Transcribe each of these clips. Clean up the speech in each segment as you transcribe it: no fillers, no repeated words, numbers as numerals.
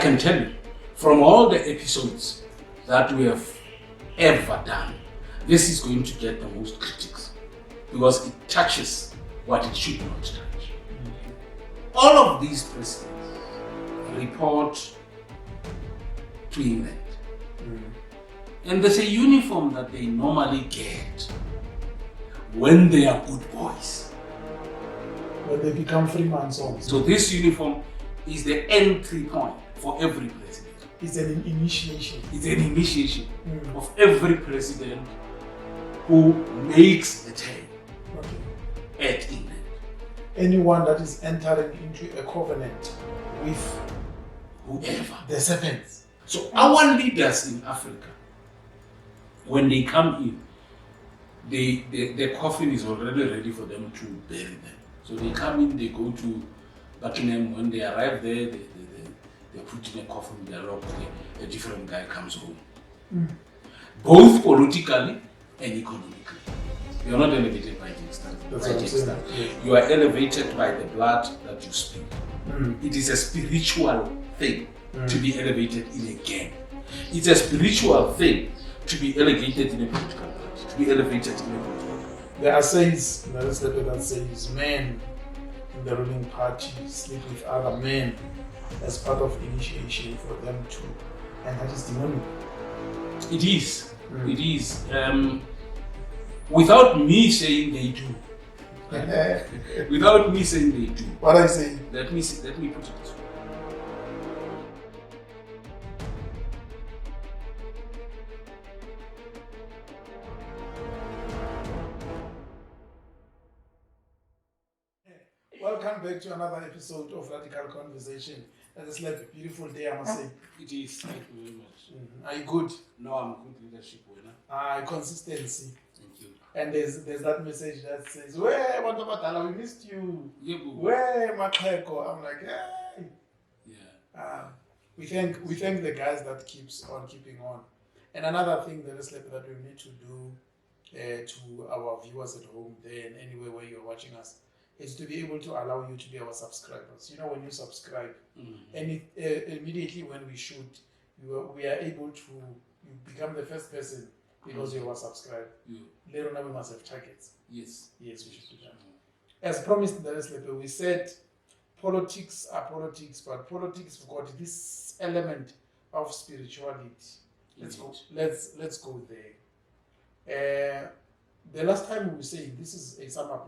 can tell you, from all the episodes that we have ever done, this is going to get the most critics because it touches what it should not touch. All of these presidents report to England. And there's a uniform that they normally get when they are good boys. When they become Freemasons. So this uniform is the entry point for every president. It's an initiation. It's an initiation of every president who makes a turn at England. Anyone that is entering into a covenant with whoever, the serpents. So our leaders in Africa, when they come in, the coffin is already ready for them to bury them. So they come in, they go to Buckingham. When they arrive there, they put in a coffin, they lock, a different guy comes home. Both politically and economically. You are not elevated by Dexter. You are elevated by the blood that you speak. It is a spiritual thing to be elevated in a gang. It's a spiritual thing to be elevated in a political party, to be elevated in a political party. There are sayings, that says men in the ruling party sleep with other men as part of initiation for them to, and that is demonic. It is. It is. Without me saying they do. Without me saying they do. What I say? Let me put it this way. Welcome back to another episode of Radical Conversation. That is like a beautiful day, I must say. It is. Thank you very much. Are you good? No, I'm good leadership winner. Consistency. Thank you. And there's that message that says, "Where Matabatala, we missed you. Yeah, Where Mateko?" I'm like, hey. Yeah. We thank the guys that keeps on keeping on. And another thing that is like that we need to do to our viewers at home there and anywhere where you're watching us is to be able to allow you to be our subscribers. You know, when you subscribe, and immediately when we shoot, we are able to become the first person because you are subscribed. Later on, we must have targets. Yes, we should do that. As promised in the last letter, we said politics are politics, but politics got this element of spirituality. Let's go there. The last time we said, this is a sum up,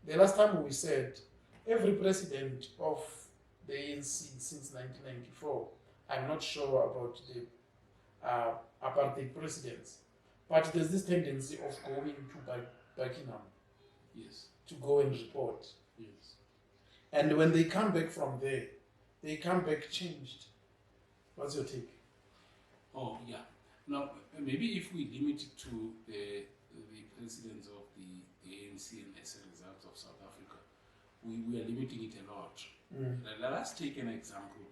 the last time we said every president of the ANC since 1994, I'm not sure about the apartheid presidents, but there's this tendency of going to Buckingham, to go and report. And when they come back from there, they come back changed. What's your take? Oh, yeah. Now, maybe if we limit it to the presidents of the ANC and as a result of South Africa, we are limiting it a lot. Let us take an example.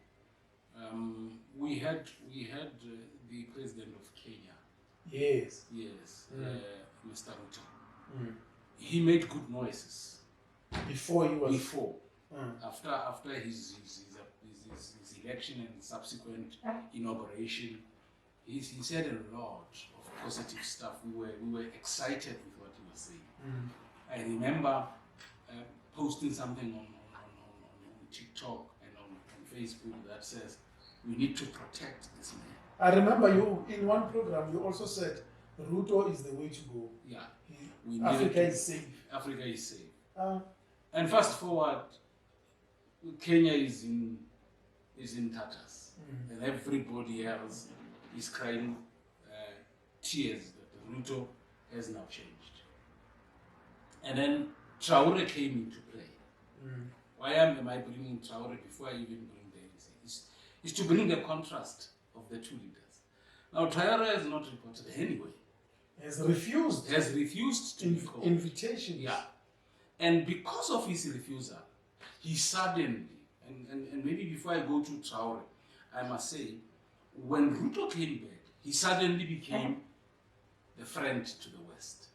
We had the president of Kenya. Yes. Mr. Ruto. He made good noises. Before he was... Before. After his election and subsequent inauguration, he said a lot of positive stuff. We were excited with what he was saying. I remember posting something on TikTok and on Facebook that says we need to protect this man. I remember you in one program you also said Ruto is the way to go. Yeah, Africa is safe. Africa is safe. And fast forward, Kenya is in tatters, and everybody else is crying tears that Ruto has now changed. And then Traoré came into play. Why am I bringing Traoré before I even bring the ANC? Is to bring the contrast of the two leaders. Now Traoré has not reported anyway. Has refused to be called. Invitations. Yeah. And because of his refusal, he suddenly, and maybe before I go to Traoré, I must say, when Ruto came back, he suddenly became the friend to the West.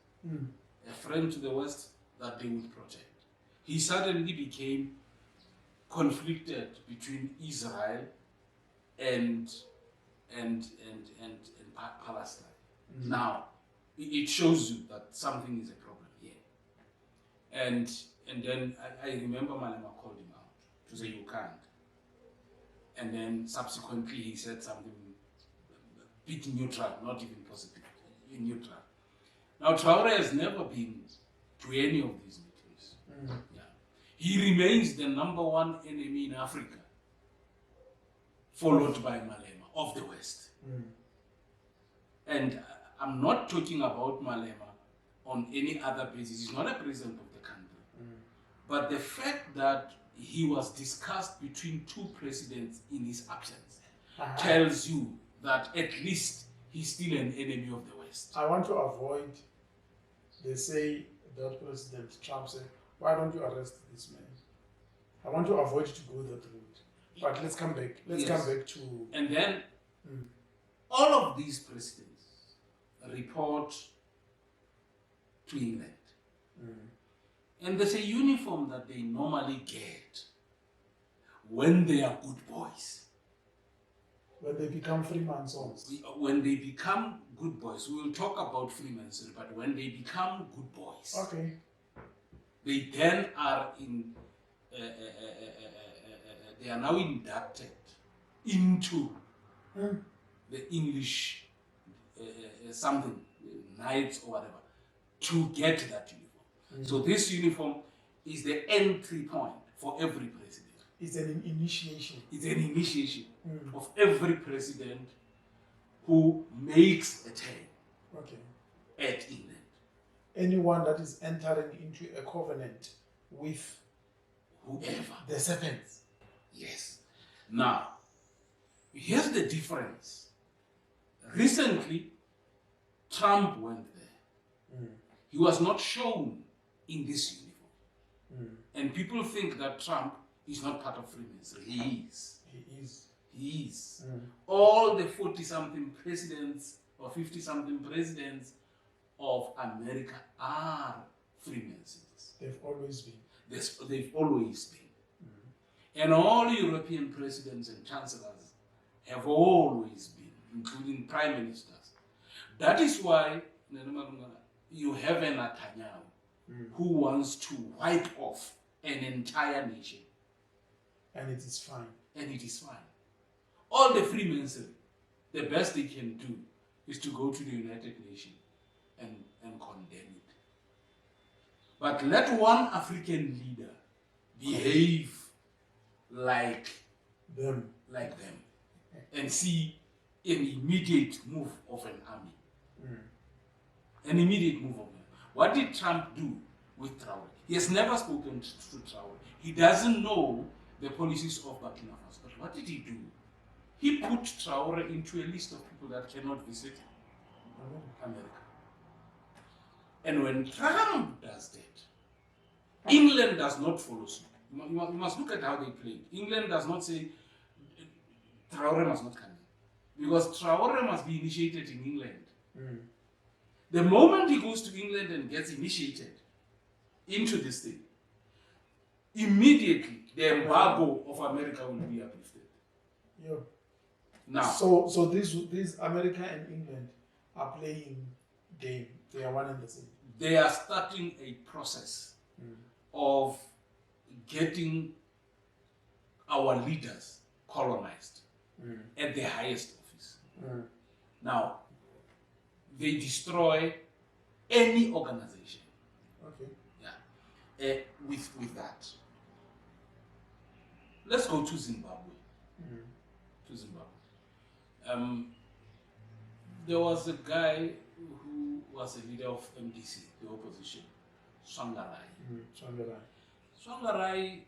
A friend to the West that they would protect. He suddenly became conflicted between Israel and Palestine. Now, it shows you that something is a problem here. And then I remember Malema called him out to say you can't. And then subsequently he said something bit neutral, not even positive, neutral. Now Traoré has never been to any of these meetings. Yeah. He remains the #1 enemy in Africa, followed by Malema of the West. And I'm not talking about Malema on any other basis. He's not a president of the country. But the fact that he was discussed between two presidents in his absence tells you that at least he's still an enemy of the West. I want to avoid, they say that President Trump said, why don't you arrest this man? I want to avoid to go that route. But let's come back. Let's come back to... And then all of these presidents report to England. And there's a uniform that they normally get when they are good boys. When they become Freemasons. When they become good boys, we will talk about Freemasonry, but when they become good boys, okay, they then are they are now inducted into the English something, knights or whatever, to get that uniform. So this uniform is the entry point for every president. It's an initiation. It's an initiation of every president who makes a turn at England. Anyone that is entering into a covenant with whoever. The serpents. Yes. Now, here's the difference. Recently, Trump went there. He was not shown in this uniform. And people think that Trump is not part of Freemasonry. He is. He is. He is. All the 40-something presidents or 50-something presidents of America are Freemasons. They've always been. They've always been. And all European presidents and chancellors have always been, including prime ministers. That is why you have a Netanyahu who wants to wipe off an entire nation. And it is fine. And it is fine. All the Freemasonry, the best they can do is to go to the United Nations and condemn it. But let one African leader behave like them, and see an immediate move of an army. An immediate move of them. What did Trump do with Traoré? He has never spoken to Traoré. He doesn't know the policies of Burkina Faso. But what did he do? He put Traoré into a list of people that cannot visit America. And when Trump does that, England does not follow suit. You must look at how they played. England does not say Traoré must not come in, because Traoré must be initiated in England. The moment he goes to England and gets initiated into this thing, immediately the embargo of America will be uplifted. Yeah. Now, so these America and England are playing game. They are one and the same. They are starting a process of getting our leaders colonized at the highest office. Now, they destroy any organization. Okay. Yeah. With that. Let's go to Zimbabwe. To Zimbabwe. There was a guy who was a leader of MDC, the opposition, Swangarai. Swangarai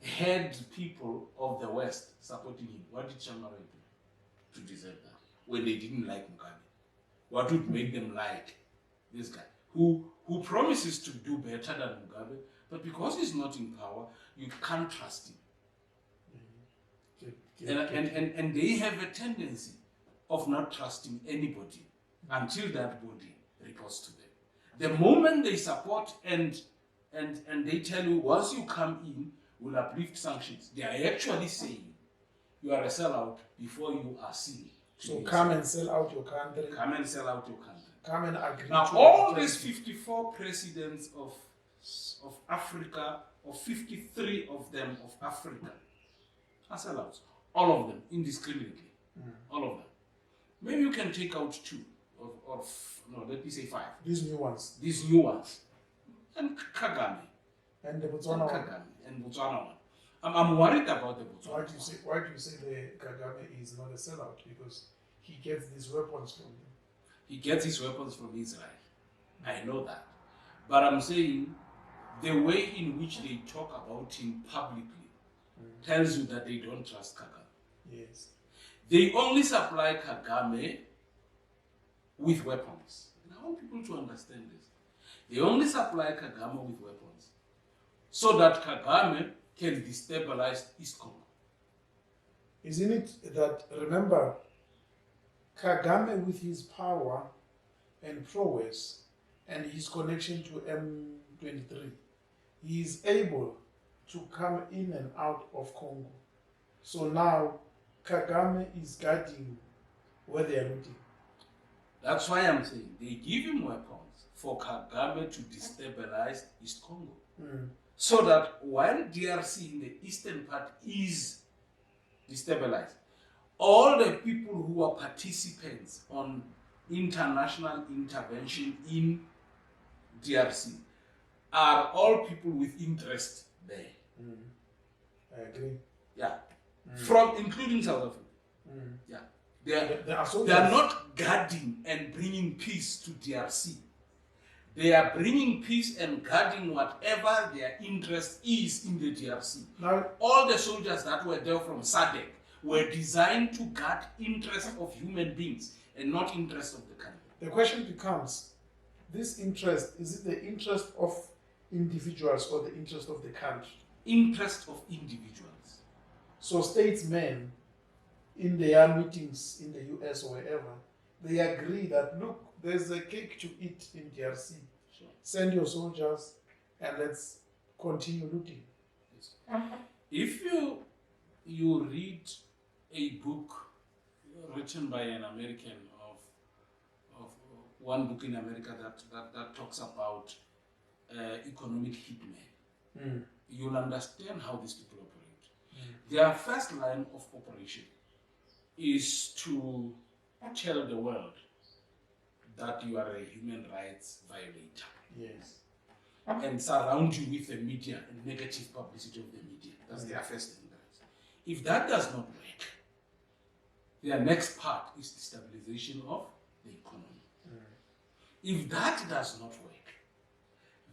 had people of the West supporting him. What did Swangarai do to deserve that? When they didn't like Mugabe, what would make them like this guy who promises to do better than Mugabe, but because he's not in power, you can't trust him. And they have a tendency of not trusting anybody until that body reports to them. The moment they support and they tell you once you come in, we'll uplift sanctions, they are actually saying you are a sellout before you are seen. So come and sell out your country. Come and sell out your country. Come and agree. Now, to all the these treaty. 54 presidents of Africa, or 53 of them of Africa, are sellouts. All of them, indiscriminately. All of them. Maybe you can take out 2, no, let me say 5. These new ones. These new ones. And Kagame. And the Botswana one. Kagame. And Botswana one. I'm worried about the Botswana Why do you say the Kagame is not a sellout? Because he gets these weapons from them. He gets his weapons from Israel. I know that. But I'm saying the way in which they talk about him publicly tells you that they don't trust Kagame. Yes. They only supply Kagame with weapons. And I want people to understand this. They only supply Kagame with weapons so that Kagame can destabilize East Congo. Isn't it that, remember, Kagame with his power and prowess and his connection to M23, he is able to come in and out of Congo. So now Kagame is guarding where they are looting. That's why I'm saying they give him weapons for Kagame to destabilize East Congo. So that while DRC in the eastern part is destabilized, all the people who are participants on international intervention in DRC are all people with interest there. I agree. Yeah. From including South Africa. Yeah. They are not guarding and bringing peace to DRC. They are bringing peace and guarding whatever their interest is in the DRC. Now, all the soldiers that were there from SADC were designed to guard interests of human beings and not interests of the country. The question becomes, this interest, is it the interest of individuals or the interest of the country? Interest of individuals. So statesmen in their meetings in the US or wherever, they agree that, look, there's a cake to eat in DRC. Sure. Send your soldiers and let's continue looting. Yes. If you read a book written by an American of one book in America that talks about economic hitmen, you'll understand how these people operate. Their first line of operation is to tell the world that you are a human rights violator. Yes. And surround you with the media and negative publicity of the media. That's their first interest. If that does not work, their next part is the stabilization of the economy. If that does not work,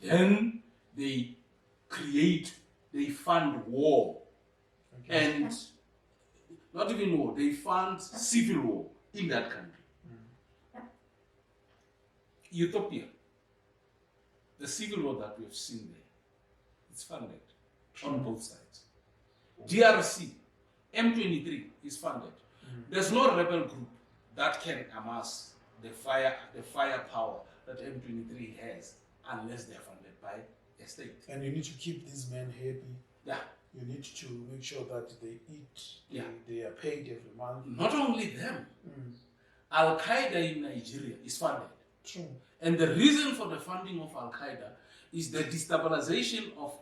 then they fund war. And not even war, they fund civil war in that country. Ethiopia, the civil war that we have seen there, it's funded on both sides. DRC, M23 is funded. There's no rebel group that can amass the firepower that M23 has unless they're funded by a state. And you need to keep these men happy. Yeah. You need to make sure that they eat, they are paid every month. Not only them, Al-Qaeda in Nigeria is funded. True. And the reason for the funding of Al-Qaeda is the destabilization of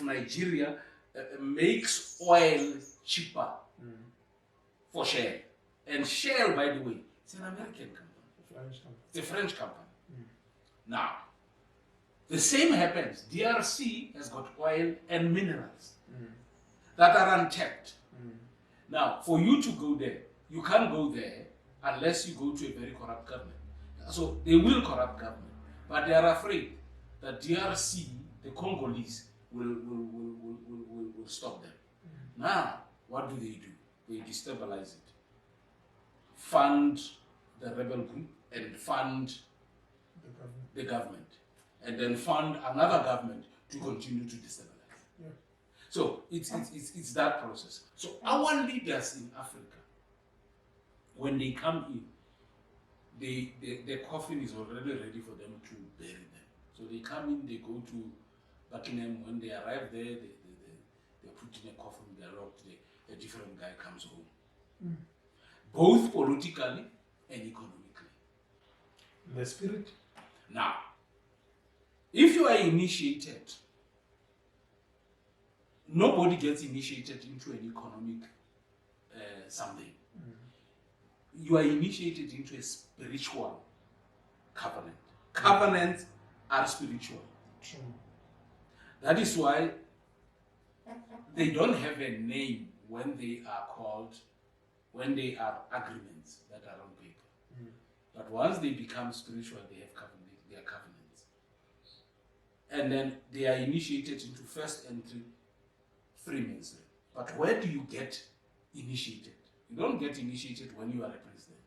Nigeria makes oil cheaper for Shell. And Shell, by the way, it's an American company. It's a French company. Now, the same happens. DRC has got oil and minerals that are untapped. Now, for you to go there, you can't go there unless you go to a very corrupt government. So they will corrupt government, but they are afraid that DRC, the Congolese, will stop them. Now, what do? They destabilize it, fund the rebel group, and fund the government, and then fund another government to continue to destabilize. Yeah. So it's that process. So our leaders in Africa, when they come in, the coffin is already ready for them to bury them. So they come in, they go to Buckingham. When they arrive there, they're put in a coffin, they're locked, a different guy comes home. Both politically and economically. The spirit? Now, if you are initiated, nobody gets initiated into an economic something. You are initiated into a spiritual covenant. Covenants are spiritual. True. That is why they don't have a name when they are called, when they are agreements that are on paper. But once they become spiritual, they are covenants. And then they are initiated into first entry Freemasonry. But where do you get initiated? You don't get initiated when you are a president.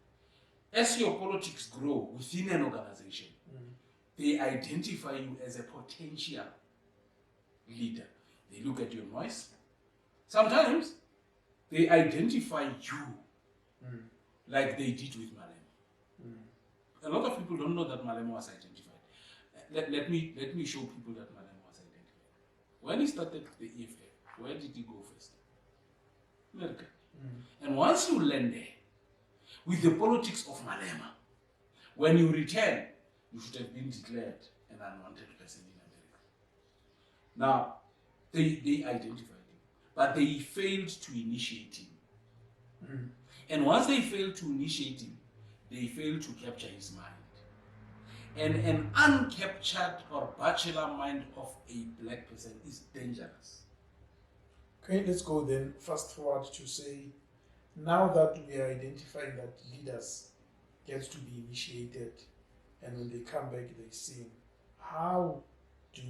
As your politics grow within an organization, they identify you as a potential leader. They look at your voice. Sometimes they identify you like they did with Malema. A lot of people don't know that Malema was identified. Let me show people that Malema was identified. When he started the EFF, where did he go first? America. And once you land there, with the politics of Malema, when you return, you should have been declared an unwanted person in America. Now, they identified him, but they failed to initiate him. And once they failed to initiate him, they failed to capture his mind. And an uncaptured or bachelor mind of a black person is dangerous. Okay, let's go then fast forward to say, now that we are identifying that leaders get to be initiated, and when they come back they sing, how do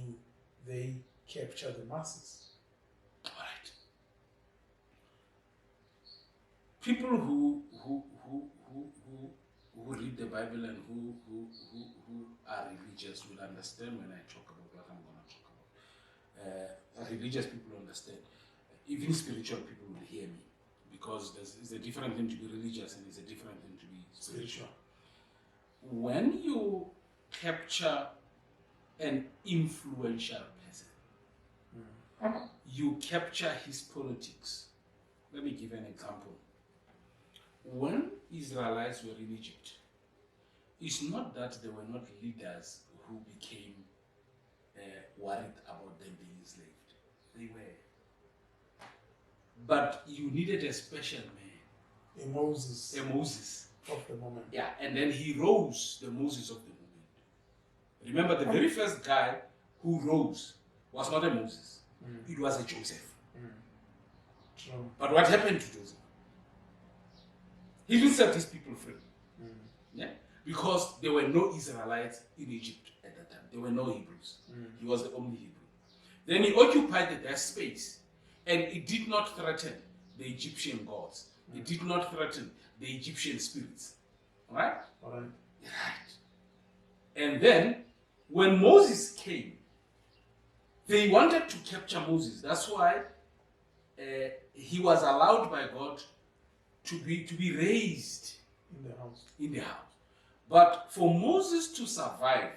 they capture the masses? All right. People who read the Bible and who are religious will understand when I talk about what I'm going to talk about. Religious people understand. Even spiritual people will hear me, because it's a different thing to be religious and it's a different thing to be spiritual. When you capture an influential person, you capture his politics. Let me give an example. When Israelites were in Egypt, it's not that there were not leaders who became worried about them being enslaved. They were. But you needed a special man. A Moses. A Moses. Of the moment. Yeah, and then he rose, the Moses of the moment. Remember, the very first guy who rose was not a Moses. It was a Joseph. True. But what happened to Joseph? He didn't set his people free. Yeah? Because there were no Israelites in Egypt at that time. There were no Hebrews. He was the only Hebrew. Then he occupied that space, and it did not threaten the Egyptian gods. It did not threaten the Egyptian spirits. Alright? Alright. Right. And then, when Moses came, they wanted to capture Moses. That's why he was allowed by God to be raised in the house. But for Moses to survive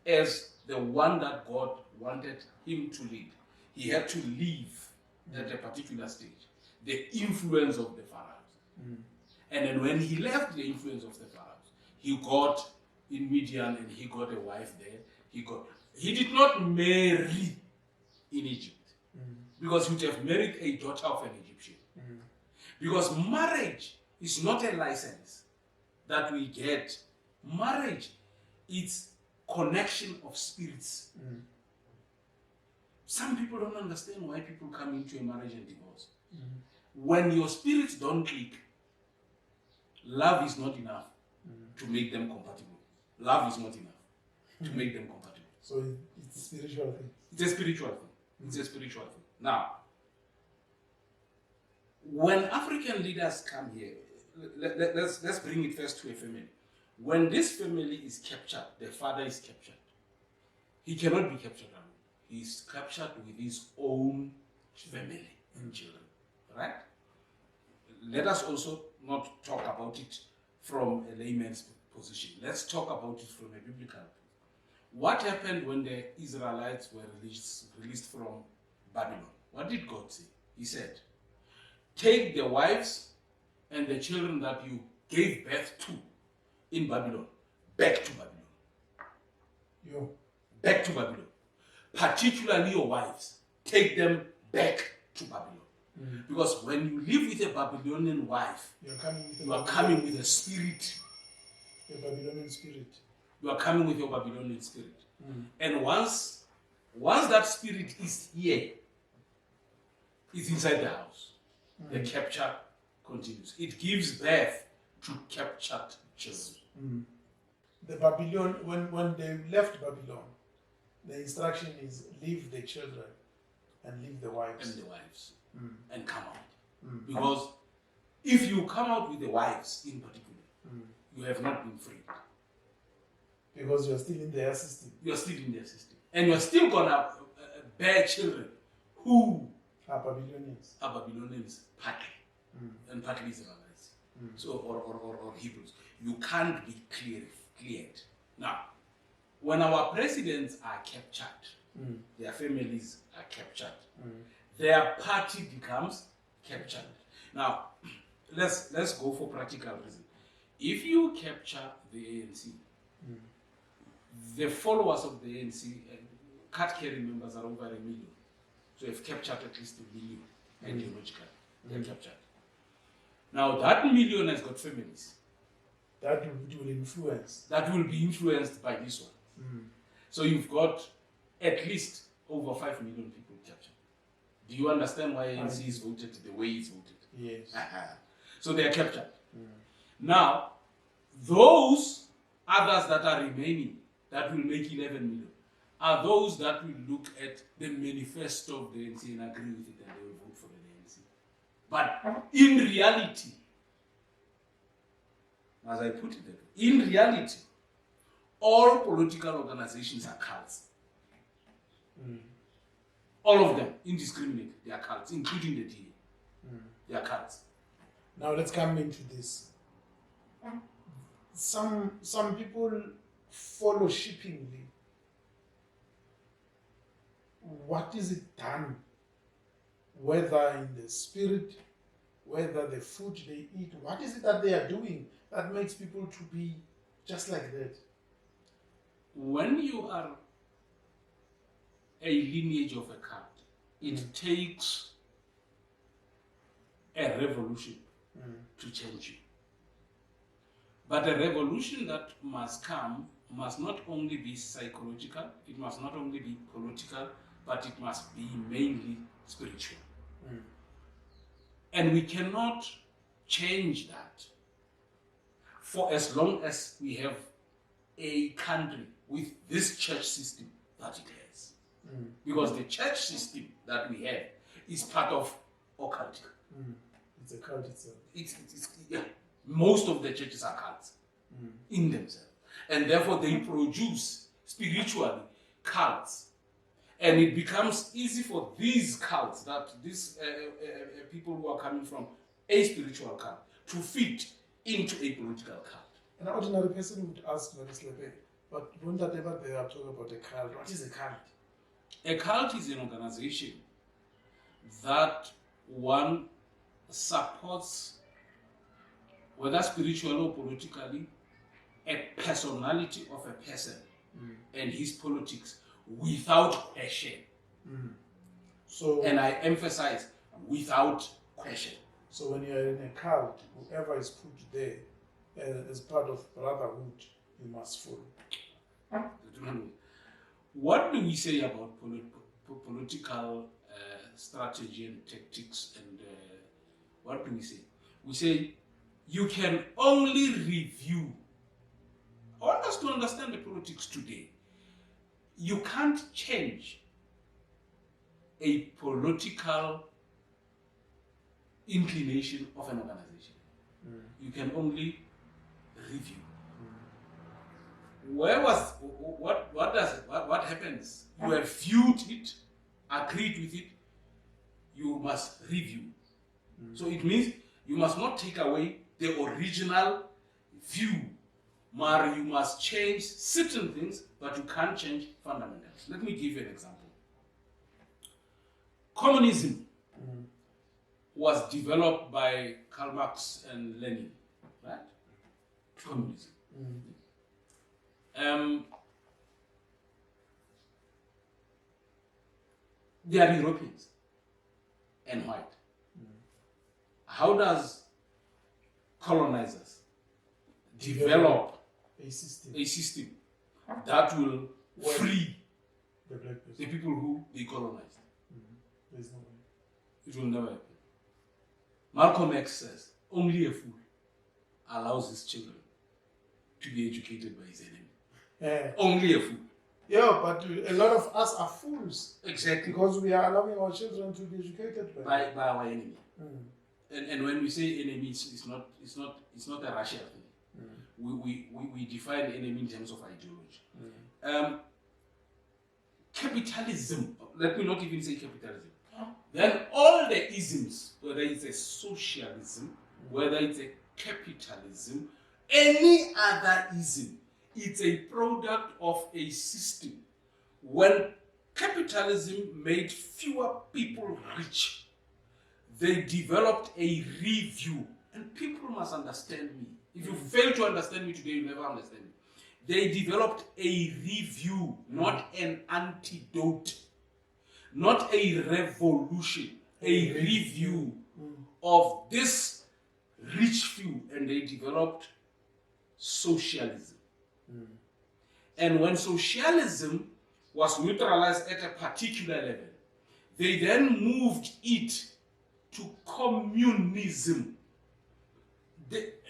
as the one that God wanted him to lead, he had to leave at a particular stage the influence of the Pharaohs. And then when he left the influence of the Pharaohs, he got in Midian and he got a wife there. He did not marry in Egypt, because he would have married a daughter of an Egyptian. Because marriage is not a license that we get. Marriage is connection of spirits. Some people don't understand why people come into a marriage and divorce. When your spirits don't click, love is not enough to make them compatible. Love is not enough to make them compatible. So it's a spiritual thing. It's a spiritual thing. It's a spiritual thing. Now, when African leaders come here, let's bring it first to a family. When this family is captured, the father is captured. He cannot be captured alone. He is captured with his own family and children. Right? Let us also not talk about it from a layman's position. Let's talk about it from a biblical point. What happened when the Israelites were released from Babylon? What did God say? He said, take the wives and the children that you gave birth to in Babylon back to Babylon. Back to Babylon. Particularly your wives. Take them back to Babylon. Because when you live with a Babylonian wife, you are coming with a spirit. A Babylonian spirit. You are coming with your Babylonian spirit. And once that spirit is here, it's inside the house. The capture continues. It gives birth to captured children. The Babylon, when they left Babylon, the instruction is leave the children and leave the wives. And come out. Because if you come out with the wives in particular, you have not been freed. Because you are still in their system. You are still in their system. And you are still going to bear children who are Babylonians. Partly. And partly Israelites. So, or Hebrews. You can't be cleared. Now, when our presidents are captured, their families are captured, their party becomes captured. Now, let's go for practical reason. If you capture the ANC, the followers of the ANC, card-carrying members are over 1 million. So you've captured at least 1 million ideologically. They're captured. Now that 1 million has got families. That will influence. That will be influenced by this one. So you've got at least over 5 million people captured. Do you understand why ANC is voted the way it's voted? Yes. So they are captured. Now, those others that are remaining, that will make 11 million, are those that will look at the manifesto of the ANC and agree with it, and they will vote for the ANC. But in reality, as I put it, in reality, all political organizations are cults. All of them, indiscriminately, they are cults, including the DA. They are cults. Now let's come into this. Some people follow shippingly. What is it done? Whether in the spirit, whether the food they eat, what is it that they are doing that makes people to be just like that? When you are a lineage of a cult, it takes a revolution to change you. But a revolution that must come must not only be psychological, it must not only be political, but it must be mainly spiritual. And we cannot change that for as long as we have a country with this church system that it has. Because the church system that we have is part of occult. It's a cult itself. Yeah. Most of the churches are cults in themselves. And therefore they produce spiritually cults. And it becomes easy for these cults, that these people who are coming from a spiritual cult, to fit into a political cult. An ordinary person would ask, but whenever they are talking about a cult, what is a cult? A cult is an organization that one supports, whether spiritually or politically, a personality of a person and his politics without question. So, and I emphasize, without question. So when you are in a cult, whoever is put there as part of brotherhood, you must follow. What do we say about political strategy and tactics, and what do we say? We say you can only review. I want us to understand the politics today. You can't change a political inclination of an organization. You can only review. What happens? You have viewed it, agreed with it, you must review. So it means you must not take away the original view, but you must change certain things, but you can't change fundamentals. Let me give you an example. Communism was developed by Karl Marx and Lenin, right? Communism. They are Europeans and white. How does colonizers develop a system that will free the black person? the people who they colonized? There's no way. It will never happen. Malcolm X says, only a fool allows his children to be educated by his enemy. Only a fool. Yeah, but a lot of us are fools. Exactly. Because we are allowing our children to be educated by our enemy. And when we say enemy, it's not a racial thing. We define enemy in terms of ideology. Capitalism, let me not even say capitalism. Then all the isms, whether it's a socialism, whether it's a capitalism, any other ism, it's a product of a system. When capitalism made fewer people rich, they developed a review. And people must understand me. If you fail to understand me today, you'll never understand me. They developed a review, not an antidote, not a revolution, a review of this rich few, and they developed socialism. And when socialism was neutralized at a particular level, they then moved it to communism.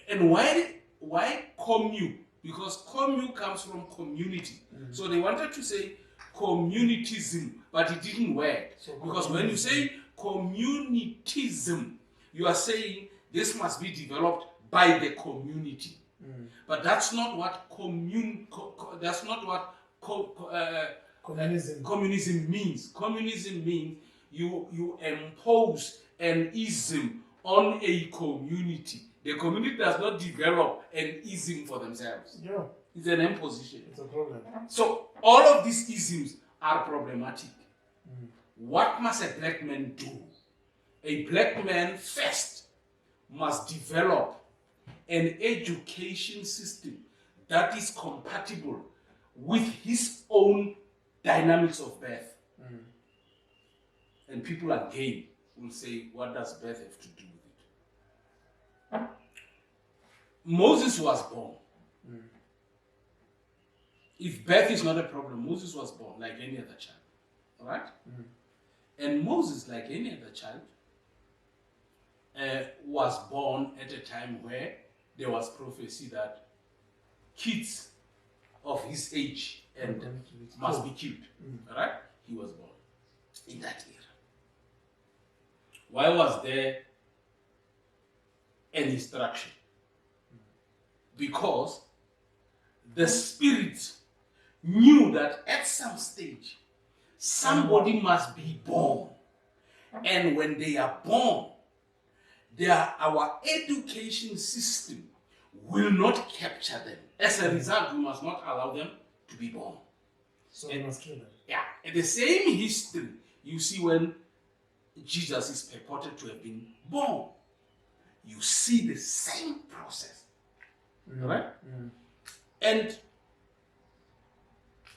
And why commune? Because commune comes from community. So they wanted to say communitism, but it didn't work. Because when you say communitism, you are saying this must be developed by the community. But that's not what communism means. Communism means you impose an ism on a community. The community does not develop an ism for themselves. Yeah. It's an imposition. It's a problem. So all of these isms are problematic. What must a black man do? A black man first must develop an education system that is compatible with his own dynamics of birth. And people again will say, what does birth have to do with it? Moses was born. If birth is not a problem, Moses was born like any other child. Alright? And Moses, like any other child, was born at a time where there was prophecy that kids of his age and must be killed. Alright? He was born in that era. Why was there an instruction? Because the spirit knew that at some stage somebody must be born, and when they are born, our education system will not capture them. As a result, we must not allow them to be born. So we must kill them. Yeah, and the same history you see when Jesus is purported to have been born. You see the same process. Right? And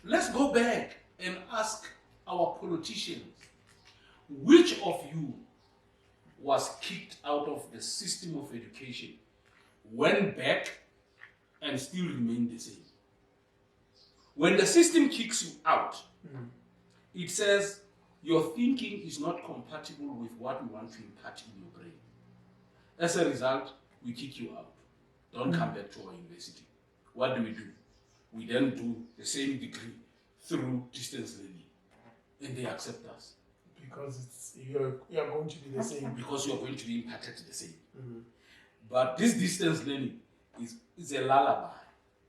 let's go back and ask our politicians, which of you was kicked out of the system of education, went back and still remained the same? When the system kicks you out, it says your thinking is not compatible with what we want to impart in your brain. As a result, we kick you out. Don't come back to our university. What do? We then do the same degree through distance learning. And they accept us. Because you're going to be the same. Because you're going to be imparted the same. But this distance learning is a lullaby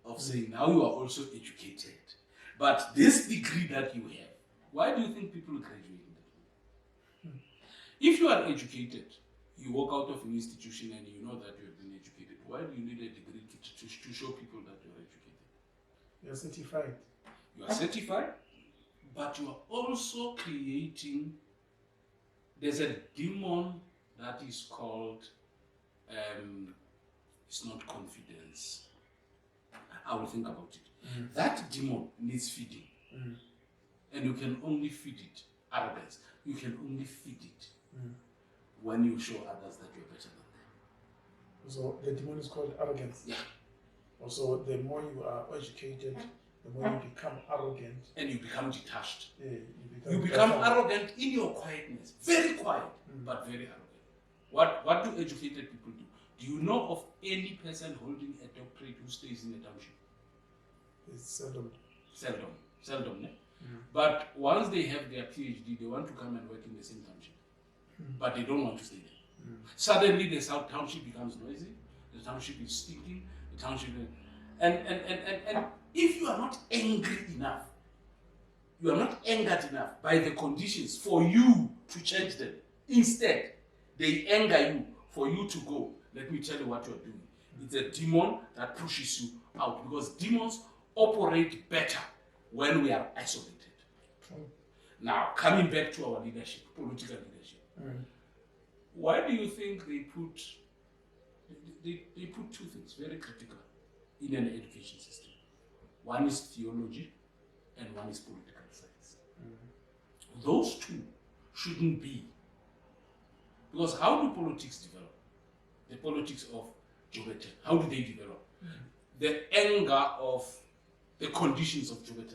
of saying now you are also educated. But this degree that you have, why do you think people graduate in that? If you are educated, you walk out of an institution and you know that you have been educated. Why do you need a degree to show people that you are educated? You're certified. You are certified, but you are also creating There's a demon that is called, it's not confidence. I will think about it. That demon needs feeding. And you can only feed it arrogance. You can only feed it when you show others that you're better than them. So the demon is called arrogance. Yeah. Also, the more you are educated, the more you become arrogant. And you become detached. Yeah, you become arrogant in your quietness. Very quiet, but very arrogant. What do educated people do? Do you know of any person holding a doctorate who stays in a township? It's seldom. Seldom, ne? But once they have their PhD, they want to come and work in the same township. But they don't want to stay there. Suddenly the South Township becomes noisy, the township is stinking, the township is... And if you are not angry enough, you are not angered enough by the conditions for you to change them. Instead, they anger you for you to go. Let me tell you what you're doing. It's a demon that pushes you out, because demons operate better when we are isolated. Now, coming back to our leadership, political leadership, why do you think they put two things very critical in an education system? One is theology and one is political science. Those two shouldn't be. Because how do politics develop? The politics of Joburg, how do they develop? The anger of the conditions of Joburg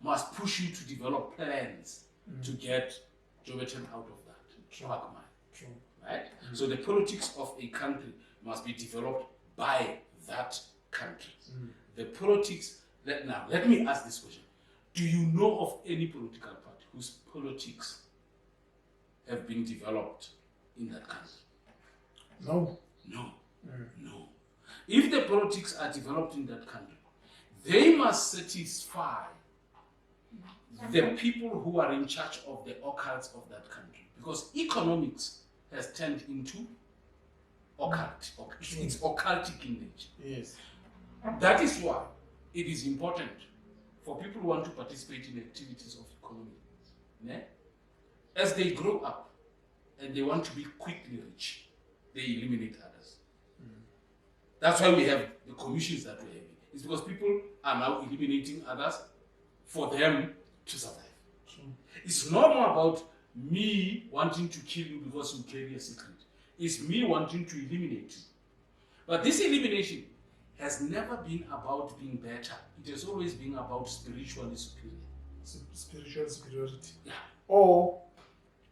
must push you to develop plans to get Joburg out of that quagmire. Right? So the politics of a country must be developed by that country. The politics, now let me ask this question. Do you know of any political party whose politics have been developed in that country? No. No. If the politics are developed in that country, they must satisfy the people who are in charge of the occults of that country. Because economics has turned into occult. It's occultic in nature. Yes. That is why it is important for people who want to participate in activities of economy. Ne? As they grow up and they want to be quickly rich, they eliminate others. That's why we have the commissions that we're having. It's because people are now eliminating others for them to survive. It's not more about me wanting to kill you because you carry a secret. It's me wanting to eliminate you. But this elimination has never been about being better. It has always been about spiritually superior. Spiritual superiority. Yeah. Or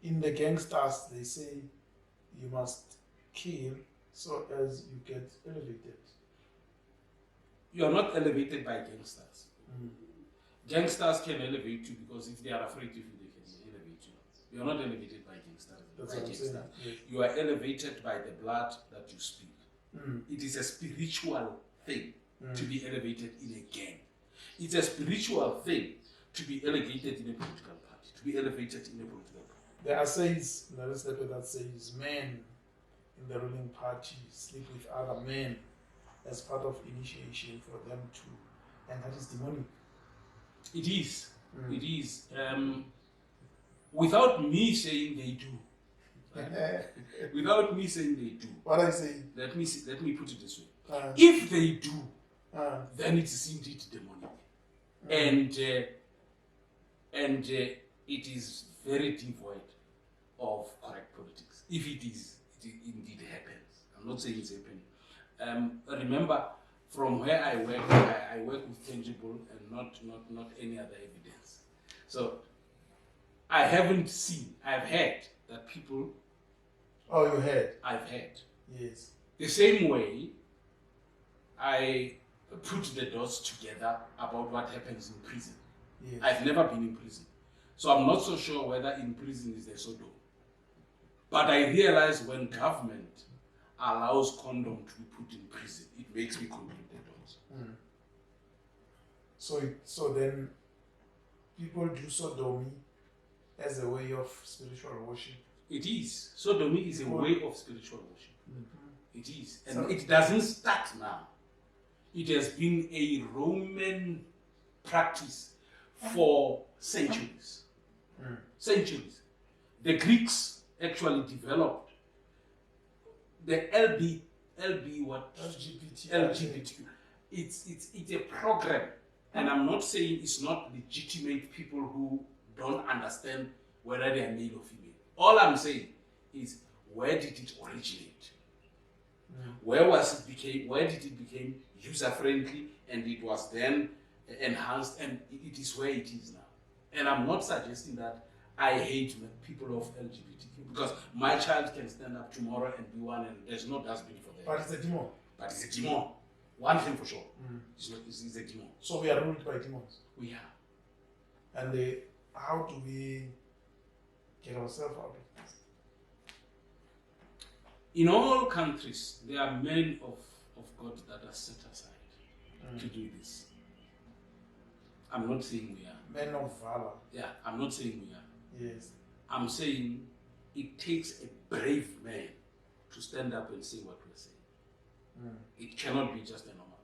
in the gangsters, they say you must kill so as you get elevated. You are not elevated by gangsters. Gangsters can elevate you because if they are afraid of you, they can elevate you. You are not elevated by gangsters. That's what I'm saying. Yes. You are elevated by the blood that you speak. It is a spiritual thing to be elevated in a gang. It's a spiritual thing to be elevated in a political party, to be elevated in a political party. There are sayings in the newspaper that says men in the ruling party sleep with other men as part of initiation for them to, and that is demonic. It is. It is. Without me saying they do. Without me saying they do. What I say? Let me put it this way. If they do, then it is indeed demonic, and it is very devoid of correct politics. If it indeed happens. I'm not saying it's happening. Remember, from where I work, I work with tangible and not any other evidence. So I haven't seen. I've heard that people. Oh, you heard? I've heard. Yes. The same way I put the dots together about what happens in prison. Yes. I've never been in prison. So I'm not so sure whether in prison is a Sodom. But I realize when government allows condom to be put in prison, it makes me connect the dots. So then people do sodomy as a way of spiritual worship. It is. Sodomy is a way of spiritual worship. It is. And so, it doesn't start now. It has been a Roman practice for centuries. Centuries. The Greeks actually developed the LGBTQ. It's a program, and I'm not saying it's not legitimate people who don't understand whether they are male or female. All I'm saying is, where did it originate? Where did it become user friendly, and it was then enhanced, and it is where it is now. And I'm not suggesting that I hate people of LGBTQ, because my child can stand up tomorrow and be one, and there's no dustbin for them. But it's a demon. But it's a demon. One thing for sure. It's a demon. So we are ruled by demons. We are. And how do we get ourselves out of this? In all countries, there are men of God that are set aside to do this. I'm not saying we are. Men of valor. Yeah, I'm not saying we are. Yes. I'm saying it takes a brave man to stand up and say what we're saying. It cannot be just a normal man.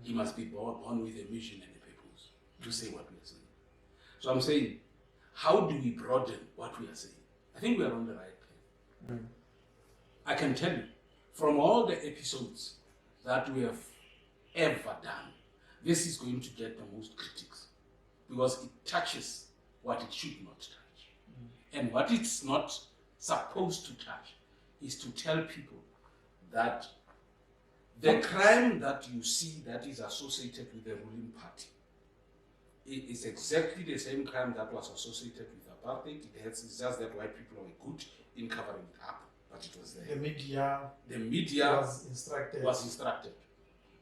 He must be born with a mission and a purpose to say what we're saying. So I'm saying, how do we broaden what we are saying? I think we are on the right path. I can tell you, from all the episodes that we have ever done, this is going to get the most critics, because it touches what it should not touch. And what it's not supposed to touch is to tell people that the crime that you see that is associated with the ruling party is exactly the same crime that was associated with apartheid. It's just that white people are good in covering it up, but it was there. The media was instructed.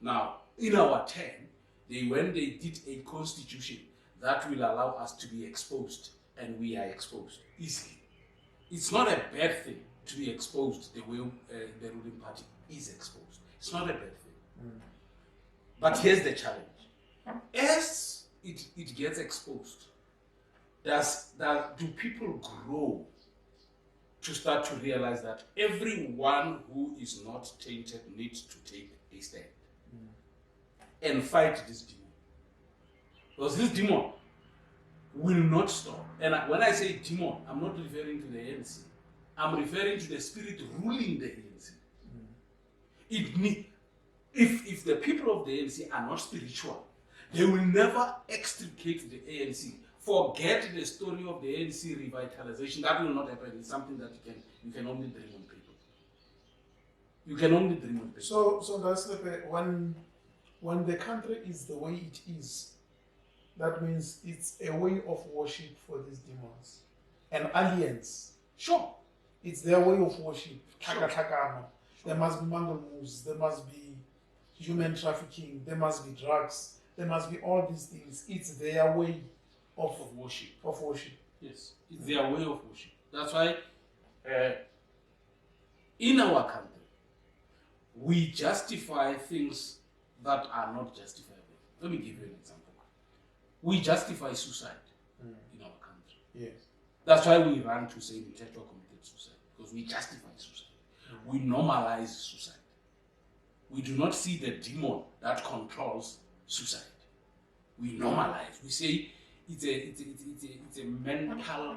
Now, in our time, when they did a constitution that will allow us to be exposed, and we are exposed easily. It's not a bad thing to be exposed the way the ruling party is exposed. It's not a bad thing. But here's the challenge. As it gets exposed, do people grow to start to realize that everyone who is not tainted needs to take a stand and fight this demon? Because this demon will not stop. And when I say demon, I'm not referring to the ANC. I'm referring to the spirit ruling the ANC. If the people of the ANC are not spiritual, they will never extricate the ANC. Forget the story of the ANC revitalization. That will not happen. It's something that you can only dream on paper. You can only dream on paper. So that's when the country is the way it is, that means it's a way of worship for these demons. An alliance. Sure. It's their way of worship. Sure. There must be mango moves, there must be human trafficking, there must be drugs, there must be all these things. It's their way of worship. Yes. It's their way of worship. That's why in our country, we justify things that are not justifiable. Let me give you an example. We justify suicide in our country. Yes. That's why we run to say Mthethwa committed suicide, because we justify suicide. We normalize suicide. We do not see the demon that controls suicide. We normalize. We say it's a mental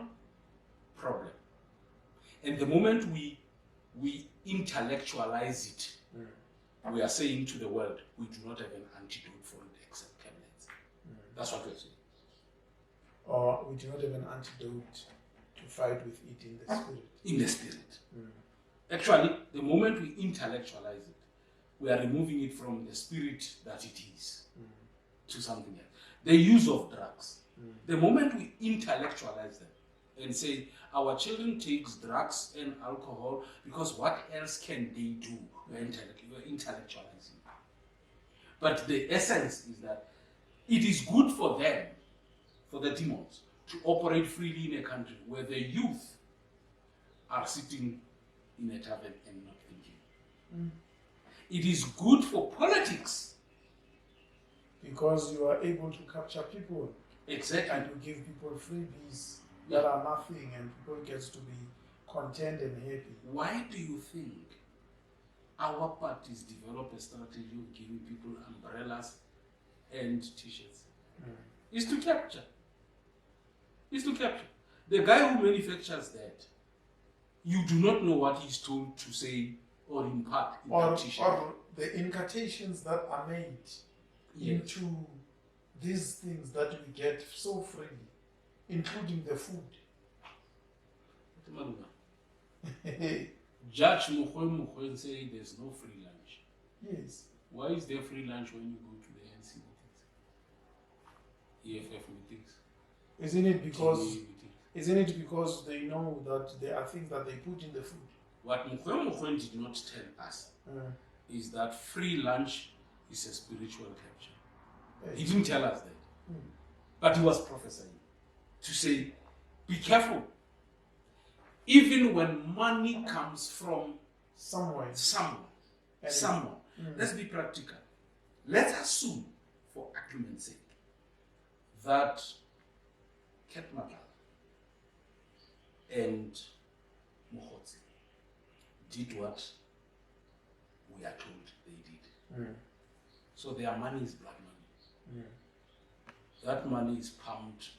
problem. And the moment we intellectualize it, we are saying to the world, we do not have an antidote for it except cabinets. That's what we're saying. Or we do not have an antidote to fight with it in the spirit. In the spirit. Actually, the moment we intellectualize it, we are removing it from the spirit that it is to something else. The use of drugs. The moment we intellectualize them and say, our children take drugs and alcohol because what else can they do? We're intellectualizing. But the essence is that it is good for them, for the demons, to operate freely in a country where the youth are sitting in a tavern and not thinking. It is good for politics. Because you are able to capture people. Exactly. And you give people freebies that are nothing, and people get to be content and happy. Why do you think our parties develop a strategy of giving people umbrellas and t-shirts? It's to capture. It's to capture. The guy who manufactures that you do not know what he's told to say or impart in or, that t-shirt. or the incantations that are made into these things that we get so freely, including the food. Judge Mukhoy say there's no free lunch. Yes. Why is there free lunch when you go to the NC meetings? EFF meetings? Isn't it because meetings? isn't it because they know that there are things that they put in the food? What Mukhoy did not tell us is that free lunch is a spiritual capture. He didn't tell us that. But he was prophesying to say, be careful. Even when money comes from someone. Let's be practical. Let's assume, for argument's sake, that Ketmakal and Mohotsi did what we are told they did. So their money is blood money. That money is pumped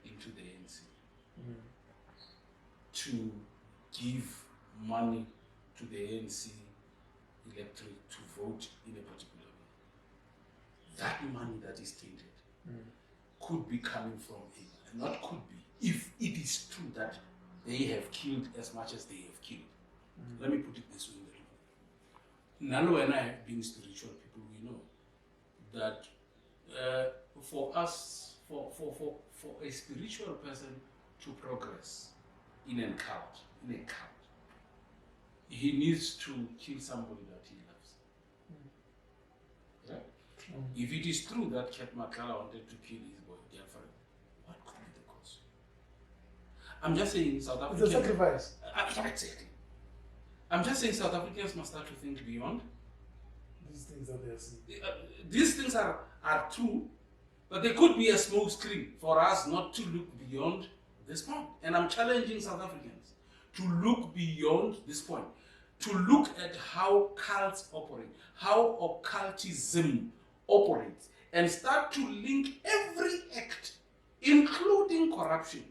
into the ANC to give money to the ANC electorate to vote in a particular way. That money that is tainted could be coming from it, not could be, if it is true that they have killed as much as they have killed. Let me put it this way. Nalo and I have been spiritual people, we know that for us, for a spiritual person to progress in a cult, he needs to kill somebody that he loves. If it is true that Ket Makala wanted to kill his boy, girlfriend, what could be the cause? I'm just saying South Africa. It's a sacrifice. Exactly. I'm just saying South Africans must start to think beyond. These things that they are seeing. These things are true, but they could be a smoke screen for us not to look beyond this point. And I'm challenging South Africans to look beyond this point, to look at how cults operate, how occultism operates, and start to link every act, including corruption.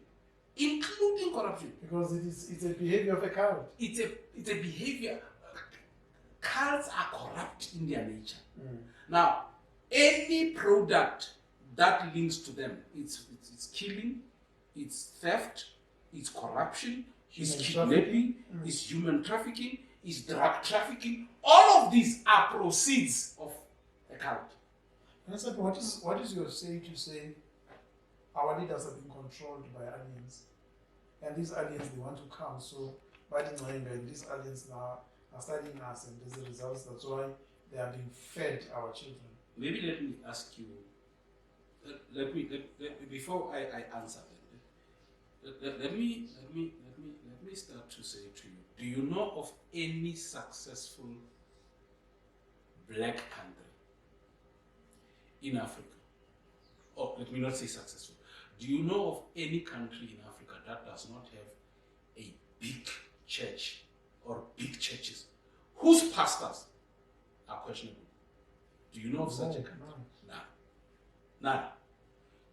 Because it's a behavior of a cult. It's a behavior. Cults are corrupt in their nature. Now, any product that links to them, it's killing, it's theft, it's corruption, it's kidnapping, it's human trafficking, it's drug trafficking. All of these are proceeds of a cult. And what is your say to say our leaders have been controlled by aliens, and these aliens, they want to come, so and these aliens now are studying us, and as a result, that's why they are being fed our children. Maybe let me ask you, before I answer that, let me start to say to you, do you know of any successful black country in Africa? Or let me not say successful. Do you know of any country in Africa that does not have a big church or big churches whose pastors are questionable? Do you know of such a country? None.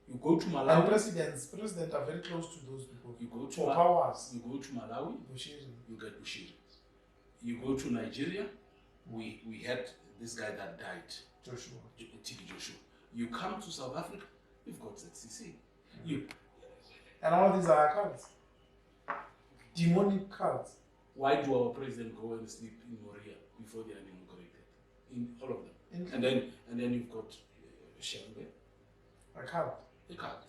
You go to Malawi. And presidents are very close to those people. You go to powers. You go to Malawi. You get Bushiri. You go to Nigeria. We had this guy that died. Joshua. You come to South Africa. You've got ZCC. And all these are cults. Demonic cults. Why do our president go and sleep in Moria before they are inaugurated? In all of them. And then you've got Shembe. A cult. A cult.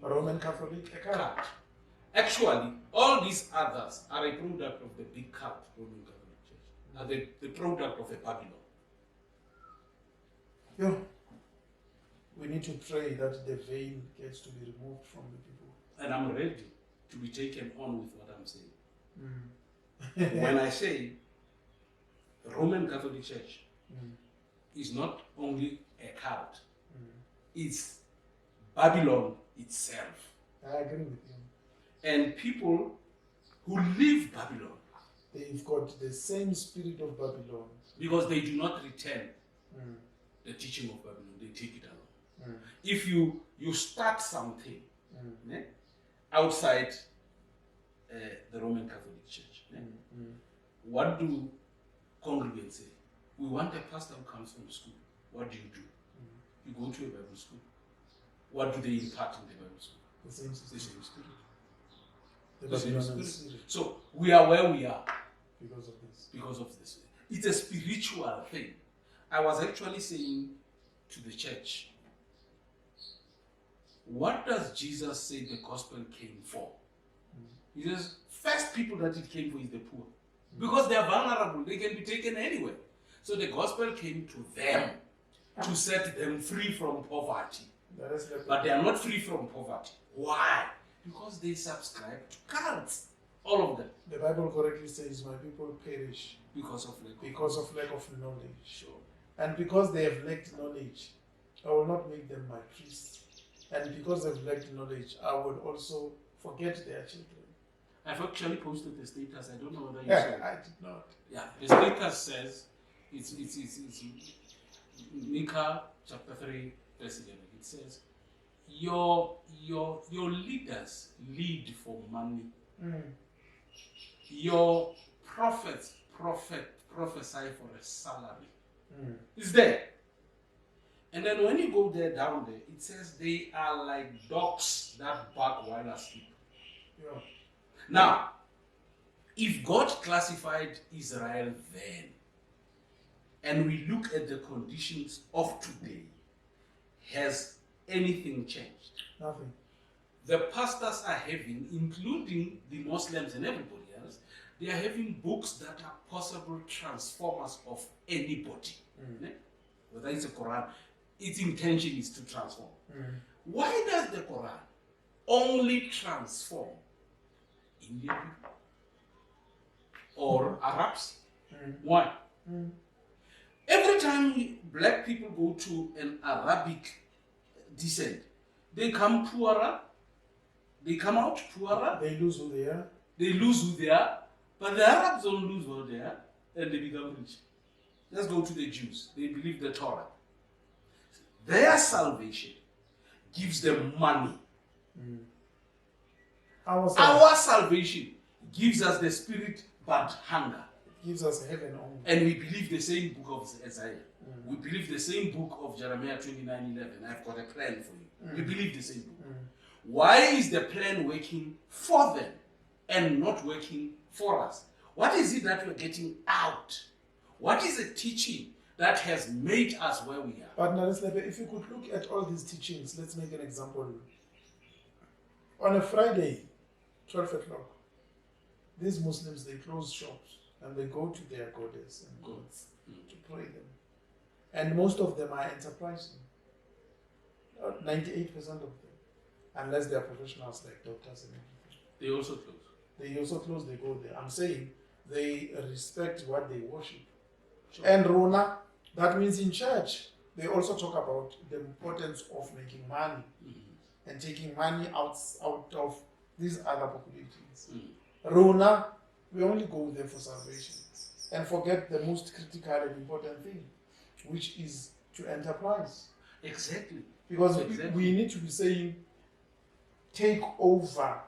Roman Catholic. A cult. Actually, all these others are a product of the big cult, Roman Catholic Church. Are the product of a Babylon. We need to pray that the veil gets to be removed from the people. And I'm ready to be taken on with what I'm saying. When I say Roman Catholic Church is not only a cult, it's Babylon itself. I agree with you. And people who live Babylon, they've got the same spirit of Babylon. Because they do not return the teaching of Babylon, they take it along. If you start something outside the Roman Catholic Church. What do congregants say? We want a pastor who comes from school. What do? You go to a Bible school. What do they impart in the Bible school? The same spirit. The same spirit. So we are where we are because of this. Because of this. It's a spiritual thing. I was actually saying to the church, what does Jesus say the gospel came for? He says, first people that it came for is the poor. Because they are vulnerable, they can be taken anywhere. So the gospel came to them to set them free from poverty. But they are not free from poverty. Why? Because they subscribe to cults. All of them. The Bible correctly says, my people perish because of lack of knowledge. Sure. And because they have lacked knowledge, I will not make them my priests. And because they've lacked knowledge, I will also forget their children. I've actually posted the status. I don't know whether you saw it. I did not. Yeah, the status says, it's Micah chapter 3, verse 11. It says, your leaders lead for money. Your prophets prophesy for a salary. It's there. And then when you go down there, it says they are like dogs that bark while asleep. Yeah. Now, if God classified Israel then, and we look at the conditions of today, has anything changed? Nothing. The pastors are having, including the Muslims and everybody else, they are having books that are possible transformers of anybody. Whether it's a Quran, its intention is to transform. Why does the Quran only transform Indian people or Arabs? Why? Every time black people go to an Arabic descent, they come poorer, they come out poorer. They lose who they are. They lose who they are, but the Arabs don't lose who they are, and they become rich. Let's go to the Jews. They believe the Torah. Their salvation gives them money. Our salvation gives us the spirit but hunger. It gives us heaven only. And we believe the same book of Isaiah. We believe the same book of Jeremiah 29:11. I've got a plan for you. We believe the same book. Why is the plan working for them and not working for us? What is it that we're getting out? What is the teaching that has made us where we are? But now, if you could look at all these teachings, let's make an example. On a Friday, 12 o'clock, these Muslims, they close shops and they go to their goddess and gods to pray them. And most of them are enterprising. 98% of them. Unless they are professionals like doctors and everything. They also close. They also close, they go there. I'm saying they respect what they worship. Sure. And Rona, that means in church, they also talk about the importance of making money and taking money out of these other populations. Rona, we only go there for salvation and forget the most critical and important thing, which is to enterprise. Exactly. Because we need to be saying, take over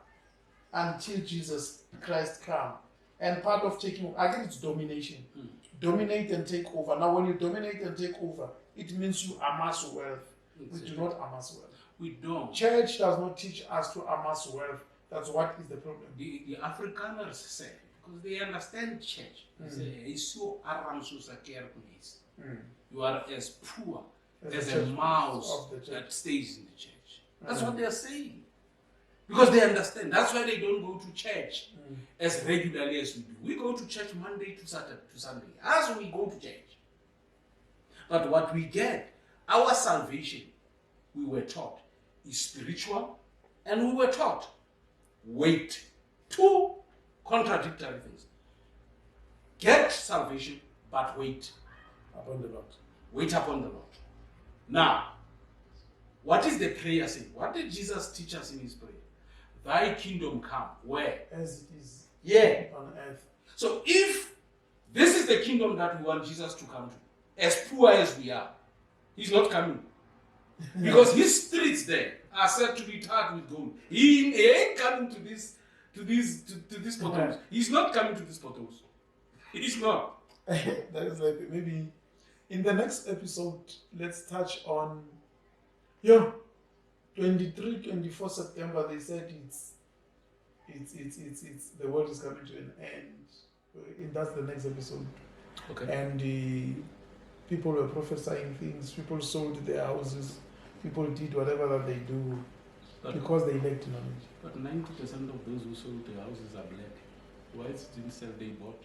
until Jesus Christ come. And part of taking, again, it's domination. Dominate and take over. Now, when you dominate and take over, it means you amass wealth. Exactly. We do not amass wealth. We don't. Church does not teach us to amass wealth. That's what is the problem. The Afrikaners say, because they understand church, they say, you are as poor as a mouse that stays in the church. That's what they are saying. Because they understand. That's why they don't go to church as regularly as we do. We go to church Monday to Saturday to Sunday. As we go to church. But what we get, our salvation, we were taught, is spiritual, and we were taught, wait. Two contradictory things. Get salvation, but wait. Upon the Lord. Wait upon the Lord. Now, what is the prayer saying? What did Jesus teach us in his prayer? Thy kingdom come. Where? As it is on earth. So if this is the kingdom that we want Jesus to come to, as poor as we are, he's not coming. Because his streets there are said to be tarred with gold. He ain't coming to to these potholes. He's not coming to these potholes. He's not. That is like maybe in the next episode, let's touch on 23, 24 September. They said it's the world is coming to an end. And that's the next episode. Okay. And people were prophesying things. People sold their houses. People did whatever that they do because they lacked knowledge. But 90% of those who sold their houses are black. Whites didn't sell, they bought.